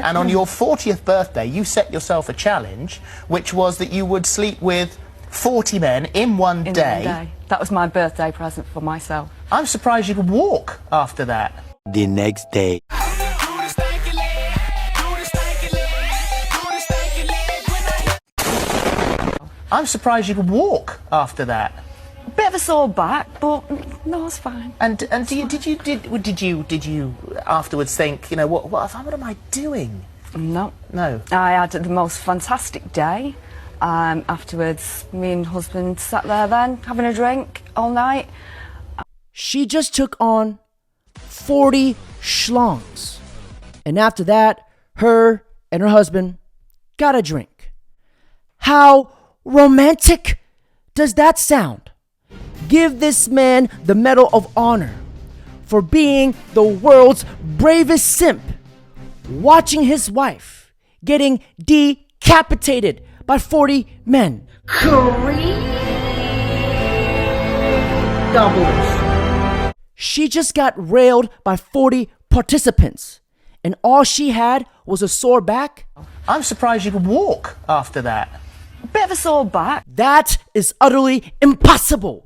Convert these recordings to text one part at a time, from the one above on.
And on your 40th birthday, you set yourself a challenge, which was that you would sleep with 40 men in one day. That was my birthday present for myself. I'm surprised you could walk after that. The next day. I'm surprised you could walk after that. Bit of a sore back, but no, it's fine. And did you afterwards think, you know, what am I doing? No. No. I had the most fantastic day. Afterwards, me and husband sat there then, having a drink all night. She just took on 40 schlongs. And after that, her and her husband got a drink. How romantic does that sound? Give this man the Medal of Honor for being the world's bravest simp, watching his wife getting decapitated by 40 men. Doubles. She just got railed by 40 participants, and all she had was a sore back. I'm surprised you could walk after that. Bit of a sore back. That is utterly impossible.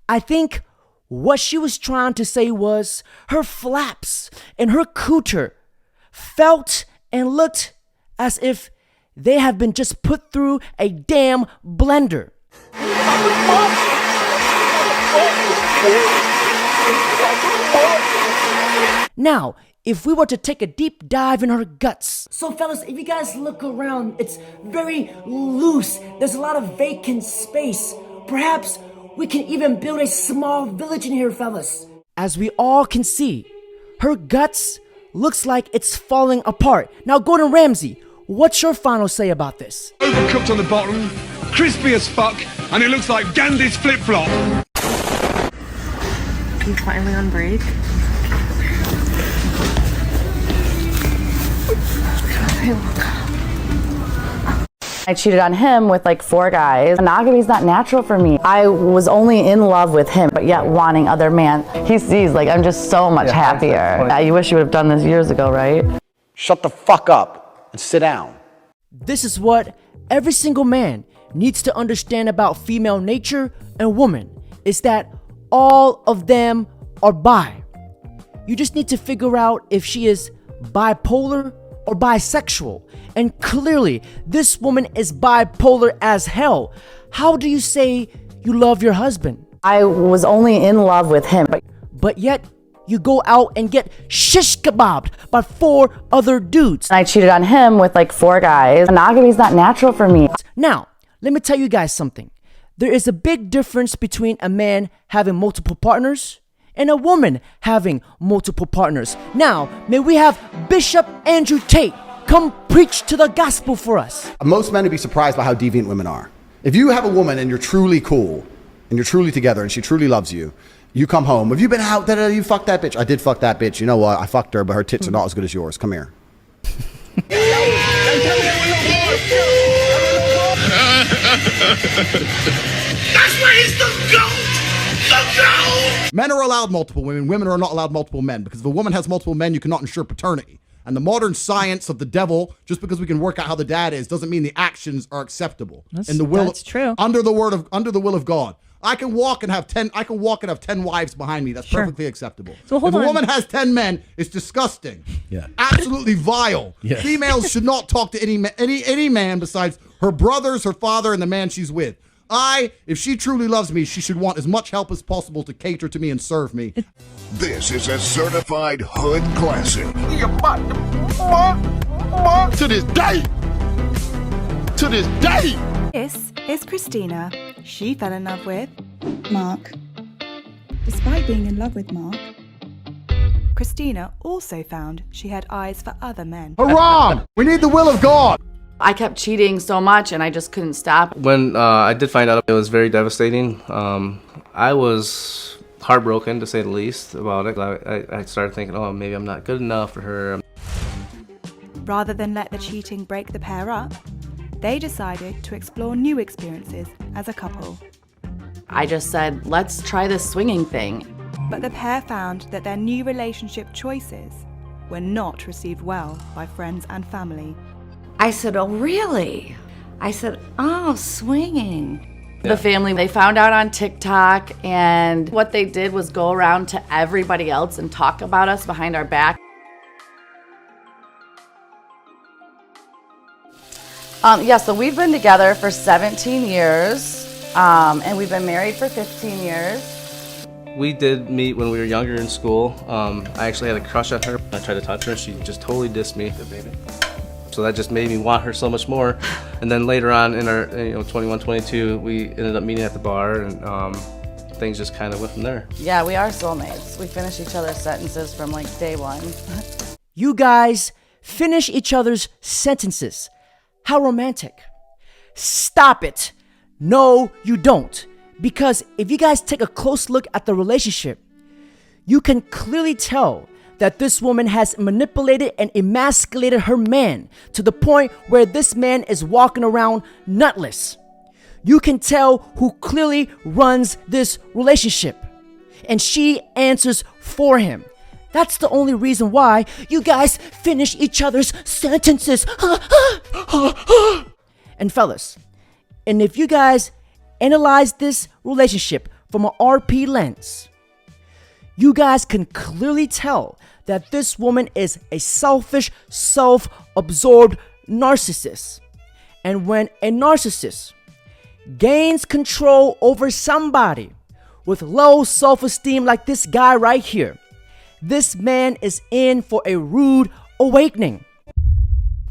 I think what she was trying to say was her flaps and her cooter felt and looked as if they have been just put through a damn blender. Now, if we were to take a deep dive in her guts. So fellas, if you guys look around, it's very loose. There's a lot of vacant space. Perhaps we can even build a small village in here, fellas. As we all can see, her guts looks like it's falling apart. Now, Gordon Ramsay, what's your final say about this? Overcooked on the bottom, crispy as fuck, and it looks like Gandhi's flip-flop. You finally on break? I cheated on him with like 4 guys. Monogamy's not natural for me. I was only in love with him, but yet wanting other men. He sees like I'm just so much happier. You wish you would have done this years ago, right? Shut the fuck up and sit down. This is what every single man needs to understand about female nature and woman, is that all of them are bi. You just need to figure out if she is bipolar or bisexual. And clearly, this woman is bipolar as hell. How do you say you love your husband? I was only in love with him. But yet, you go out and get shish kebabbed by 4 other dudes. I cheated on him with like 4 guys. Monogamy's not natural for me. Now, let me tell you guys something. There is a big difference between a man having multiple partners and a woman having multiple partners. Now, may we have Bishop Andrew Tate come preach to the gospel for us. Most men would be surprised by how deviant women are. If you have a woman and you're truly cool, and you're truly together, and she truly loves you, you come home, have you been out, you fucked that bitch? I did fuck that bitch. You know what? I fucked her, but her tits are not as good as yours. Come here. That's where he's the goat! The goat! Men are allowed multiple women. Women are not allowed multiple men. Because if a woman has multiple men, you cannot ensure paternity. And the modern science of the devil, just because we can work out how the dad is, doesn't mean the actions are acceptable. That's true. Under the will of God. I can walk and have 10 wives behind me. That's perfectly acceptable. So if a woman has 10 men, it's disgusting. Yeah. Absolutely vile. Yeah. Females should not talk to any man besides her brothers, her father, and the man she's with. If she truly loves me, she should want as much help as possible to cater to me and serve me. This is a certified hood classic. To this day! To this day! This is Christina. She fell in love with Mark. Despite being in love with Mark, Christina also found she had eyes for other men. Hurrah! We need the will of God! I kept cheating so much and I just couldn't stop. When I did find out, it was very devastating. I was heartbroken, to say the least, about it. I started thinking, oh, maybe I'm not good enough for her. Rather than let the cheating break the pair up, they decided to explore new experiences as a couple. I just said, let's try this swinging thing. But the pair found that their new relationship choices were not received well by friends and family. I said, oh, really? I said, oh, swinging. The family, they found out on TikTok, and what they did was go around to everybody else and talk about us behind our back. So we've been together for 17 years, and we've been married for 15 years. We did meet when we were younger in school. I actually had a crush on her. I tried to touch her, and she just totally dissed me. So that just made me want her so much more. And then later on in our 21, 22, we ended up meeting at the bar, and things just kind of went from there. Yeah, we are soulmates. We finish each other's sentences from like day one. You guys finish each other's sentences. How romantic. Stop it. No, you don't. Because if you guys take a close look at the relationship, you can clearly tell that this woman has manipulated and emasculated her man to the point where this man is walking around nutless. You can tell who clearly runs this relationship, and she answers for him. That's the only reason why you guys finish each other's sentences. And fellas, and if you guys analyze this relationship from an RP lens, you guys can clearly tell that this woman is a selfish, self-absorbed narcissist. And when a narcissist gains control over somebody with low self-esteem like this guy right here, this man is in for a rude awakening.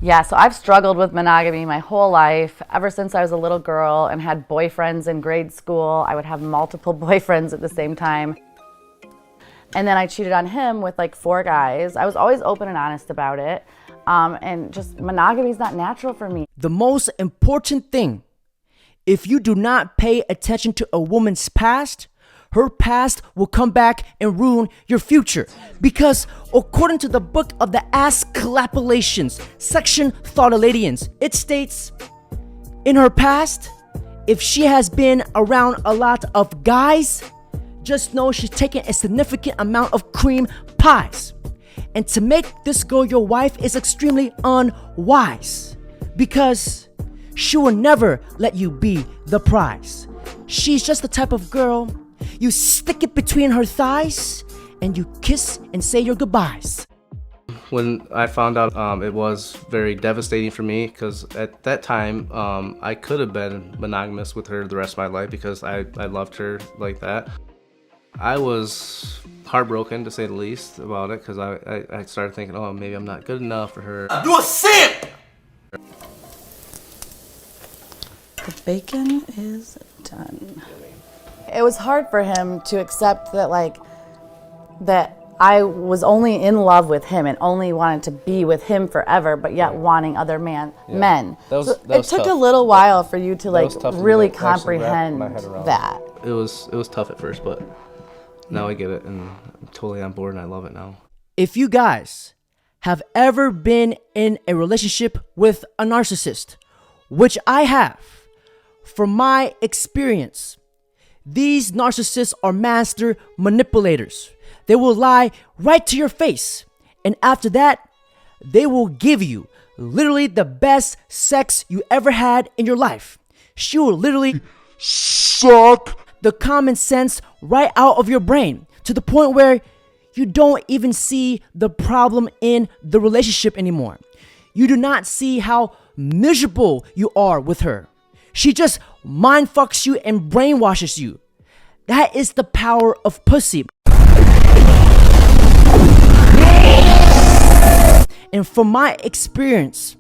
Yeah, so I've struggled with monogamy my whole life, ever since I was a little girl and had boyfriends in grade school. I would have multiple boyfriends at the same time. And then I cheated on him with like 4 guys. I was always open and honest about it. And just monogamy is not natural for me. The most important thing, if you do not pay attention to a woman's past, her past will come back and ruin your future. Because according to the book of the Ass-Clapulations, section Thoughtaladians, it states, in her past, if she has been around a lot of guys, just know she's taken a significant amount of cream pies. And to make this girl your wife is extremely unwise, because she will never let you be the prize. She's just the type of girl you stick it between her thighs and you kiss and say your goodbyes. When I found out, it was very devastating for me, because at that time, I could have been monogamous with her the rest of my life because I loved her like that. I was heartbroken, to say the least, about it, because I started thinking, oh, maybe I'm not good enough for her. You a simp! The bacon is done. It was hard for him to accept that, that I was only in love with him and only wanted to be with him forever, but yet wanting other men. It took a little while for you to really comprehend that. It was tough at first, but now I get it, and I'm totally on board, and I love it now. If you guys have ever been in a relationship with a narcissist, which I have, from my experience, these narcissists are master manipulators. They will lie right to your face, and after that, they will give you literally the best sex you ever had in your life. She will literally suck the common sense right out of your brain, to the point where you don't even see the problem in the relationship anymore. You do not see how miserable you are with her. She just mind fucks you and brainwashes you. That is the power of pussy. And from my experience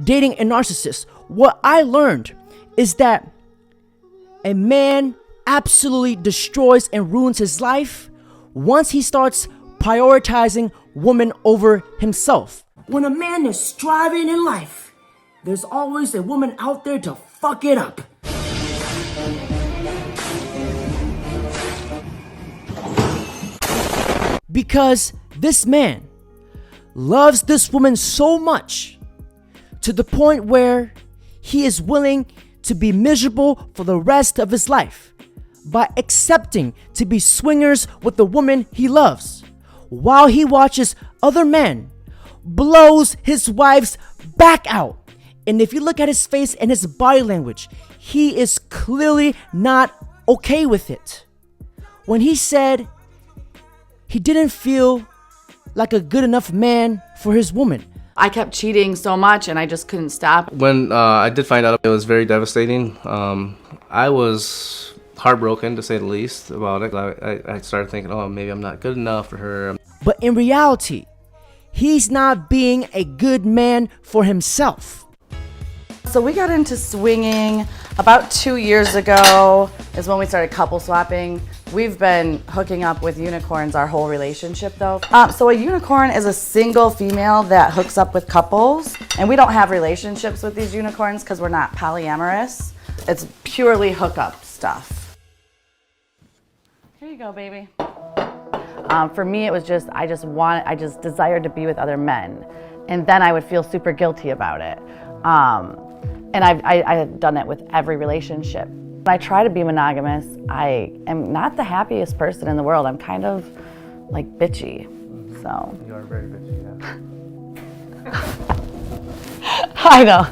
dating a narcissist, what I learned is that a man absolutely destroys and ruins his life once he starts prioritizing women over himself. When a man is striving in life, there's always a woman out there to fuck it up. Because this man loves this woman so much, to the point where he is willing to be miserable for the rest of his life by accepting to be swingers with the woman he loves, while he watches other men blows his wife's back out. And if you look at his face and his body language, he is clearly not okay with it. When he said he didn't feel like a good enough man for his woman. I kept cheating so much and I just couldn't stop. When I did find out, it was very devastating. I was heartbroken, to say the least, about it. I started thinking, oh, maybe I'm not good enough for her. But in reality, he's not being a good man for himself. So we got into swinging about 2 years ago is when we started couple swapping. We've been hooking up with unicorns our whole relationship though. So a unicorn is a single female that hooks up with couples, and we don't have relationships with these unicorns because we're not polyamorous. It's purely hookup stuff. Here you go, baby. For me, it was just, I just desired to be with other men. And then I would feel super guilty about it. And I had done it with every relationship. When I try to be monogamous, I am not the happiest person in the world. I'm kind of like bitchy, so. You are very bitchy, yeah. I know.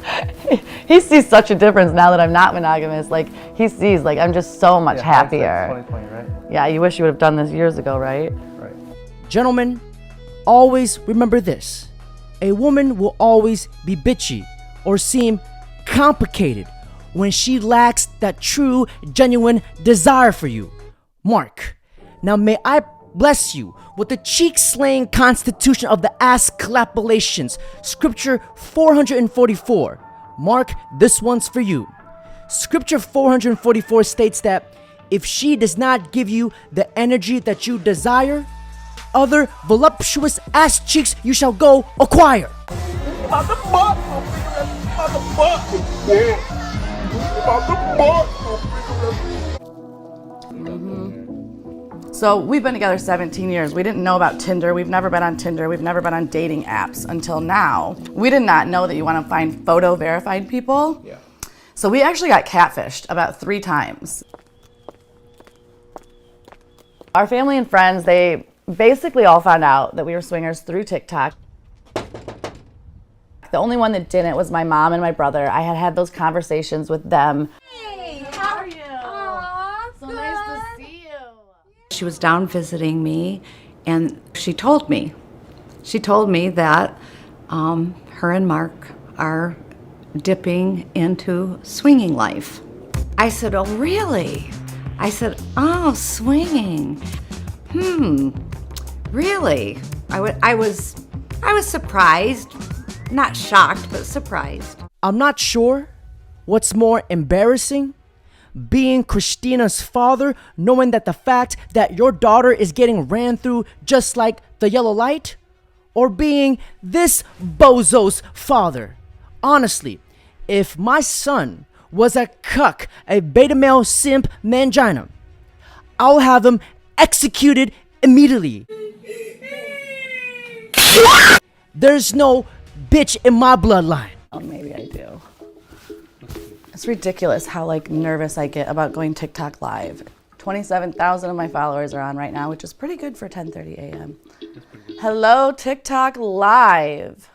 He sees such a difference now that I'm not monogamous. Like, he sees, like, I'm just so much happier. 2020, right? Yeah, you wish you would have done this years ago, right? Right. Gentlemen, always remember this. A woman will always be bitchy or seem complicated when she lacks that true, genuine desire for you. Mark, now may I bless you with the cheek-slaying constitution of the ass clapulations, scripture 444. Mark, this one's for you. Scripture 444 states that if she does not give you the energy that you desire, other voluptuous ass cheeks you shall go acquire. So we've been together 17 years. We didn't know about Tinder. We've never been on Tinder. We've never been on dating apps until now. We did not know that you want to find photo verified people. Yeah. So we actually got catfished about 3 times. Our family and friends, they basically all found out that we were swingers through TikTok. The only one that didn't was my mom and my brother. I had those conversations with them. Hey, how are you? Aww, so nice to see you. She was down visiting me, and she told me that her and Mark are dipping into swinging life. I said, oh, really? I said, oh, swinging. Really? I was surprised. Not shocked, but surprised. I'm not sure what's more embarrassing, being Christina's father, knowing that the fact that your daughter is getting ran through just like the yellow light, or being this bozo's father. Honestly, if my son was a cuck, a beta male simp mangina, I'll have him executed immediately. There's no bitch in my bloodline. Oh, maybe I do. It's ridiculous how nervous I get about going TikTok live. 27,000 of my followers are on right now, which is pretty good for 10:30 a.m. Hello, TikTok live.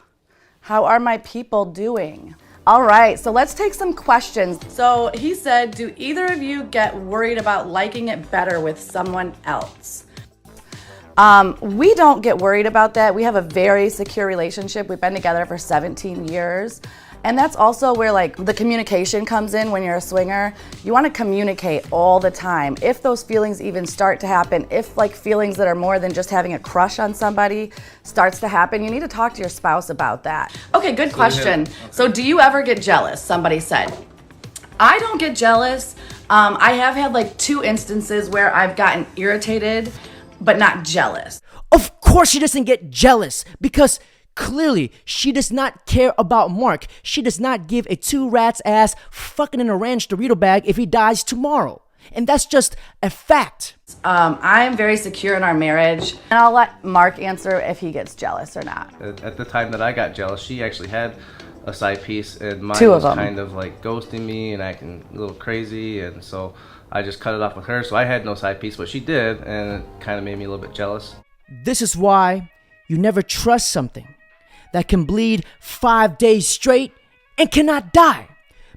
How are my people doing? All right, so let's take some questions. So he said, do either of you get worried about liking it better with someone else? We don't get worried about that. We have a very secure relationship. We've been together for 17 years. And that's also where the communication comes in when you're a swinger. You want to communicate all the time. If those feelings even start to happen, if feelings that are more than just having a crush on somebody starts to happen, you need to talk to your spouse about that. Okay, good question. So do you ever get jealous? Somebody said. I don't get jealous. I have had 2 instances where I've gotten irritated, but not jealous. Of course she doesn't get jealous, because clearly she does not care about Mark. She does not give a 2 rats ass fucking in a ranch Dorito bag if he dies tomorrow. And that's just a fact. I'm very secure in our marriage, and I'll let Mark answer if he gets jealous or not. At the time that I got jealous, she actually had a side piece, and mine 2 was of them. kind of ghosting me and acting a little crazy, and so I just cut it off with her. So I had no side piece, but she did, and it kind of made me a little bit jealous. This is why you never trust something that can bleed 5 days straight and cannot die.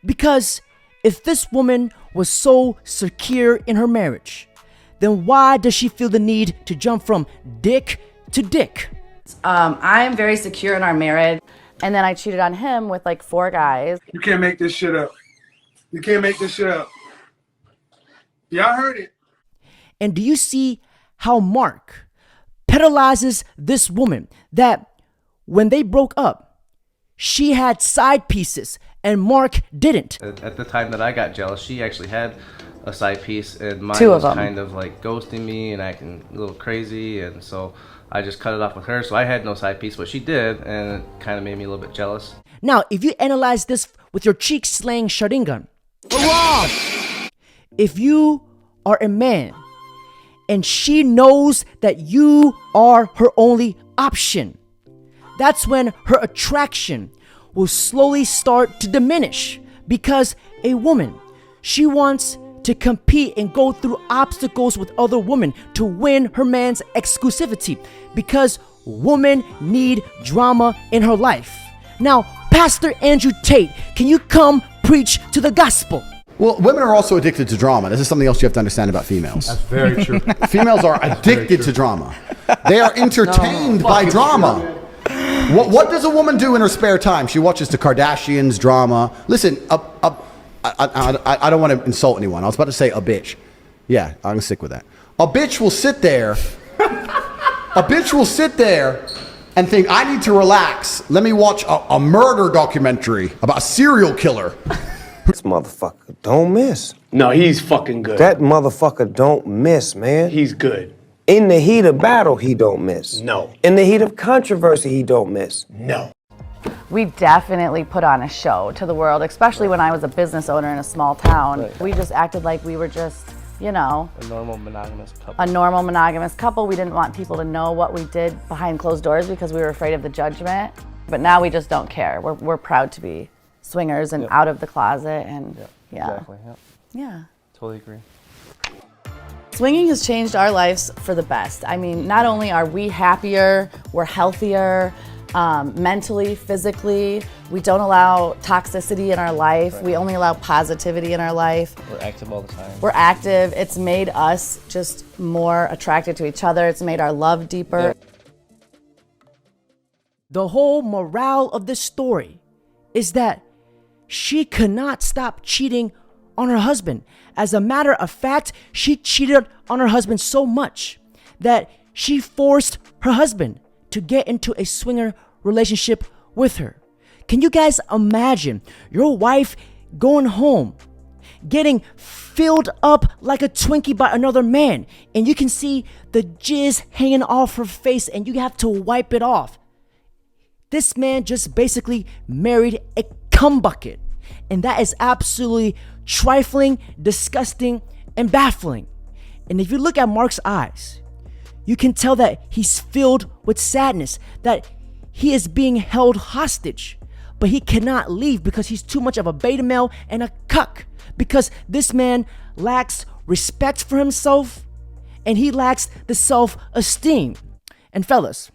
Because if this woman was so secure in her marriage, then why does she feel the need to jump from dick to dick? I'm very secure in our marriage. And then I cheated on him with like 4 guys. You can't make this shit up. You can't make this shit up. Y'all heard it. And do you see how Mark pedalizes this woman that when they broke up, she had side pieces and Mark didn't? At the time that I got jealous, she actually had a side piece, and mine 2 of was them. kind of like ghosting me and acting a little crazy, and so I just cut it off with her. So I had no side piece, but she did, and it kind of made me a little bit jealous. Now, if you analyze this with your cheek-slaying Sharingan, if you are a man and she knows that you are her only option, that's when her attraction will slowly start to diminish, because a woman, she wants to compete and go through obstacles with other women to win her man's exclusivity, because women need drama in her life. Now, Pastor Andrew Tate, can you come preach to the gospel? Well, women are also addicted to drama. This is something else you have to understand about females. That's very true. Females are addicted to drama. They are entertained by drama. What does a woman do in her spare time? She watches the Kardashians drama. Listen, I don't want to insult anyone. I was about to say a bitch. Yeah, I'm going to stick with that. A bitch will sit there. And think, I need to relax. Let me watch a murder documentary about a serial killer. This motherfucker don't miss. No, he's fucking good. That motherfucker don't miss, man. He's good. In the heat of battle, he don't miss. No. In the heat of controversy, he don't miss. No. We definitely put on a show to the world, especially when I was a business owner in a small town. Right. We just acted like we were just, you know, A normal monogamous couple. a normal monogamous couple. We didn't want people to know what we did behind closed doors because we were afraid of the judgment. But now we just don't care. We're proud to be swingers and out of the closet, and yeah. Exactly, yep. Yeah. Totally agree. Swinging has changed our lives for the best. I mean, not only are we happier, we're healthier, mentally, physically. We don't allow toxicity in our life. Right. We only allow positivity in our life. We're active all the time. We're active. It's made us just more attracted to each other. It's made our love deeper. The whole morale of this story is that she could not stop cheating on her husband. As a matter of fact, she cheated on her husband so much that she forced her husband to get into a swinger relationship with her. Can you guys imagine your wife going home, getting filled up like a Twinkie by another man, and you can see the jizz hanging off her face and you have to wipe it off? This man just basically married a cum bucket. And that is absolutely trifling, disgusting, and baffling. And if you look at Mark's eyes, you can tell that he's filled with sadness, that he is being held hostage, but he cannot leave because he's too much of a beta male and a cuck, because this man lacks respect for himself and he lacks the self-esteem. And fellas,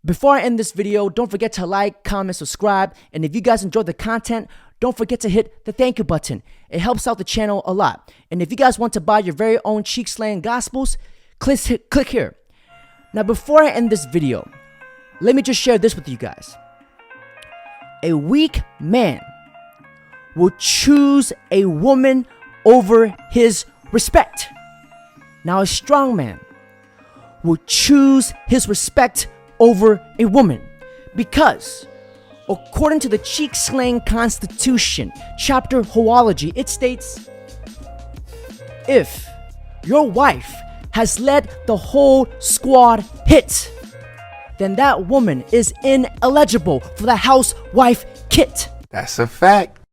before I end this video, don't forget to like, comment, subscribe, and if you guys enjoyed the content, don't forget to hit the thank you button. It helps out the channel a lot. And if you guys want to buy your very own Cheek Slaying Gospels, click here. Now, before I end this video, let me just share this with you guys. A weak man will choose a woman over his respect. Now, a strong man will choose his respect over a woman, because according to the Cheek Slaying Constitution, chapter Hoology, it states, if your wife has let the whole squad hit, then that woman is ineligible for the housewife kit. That's a fact.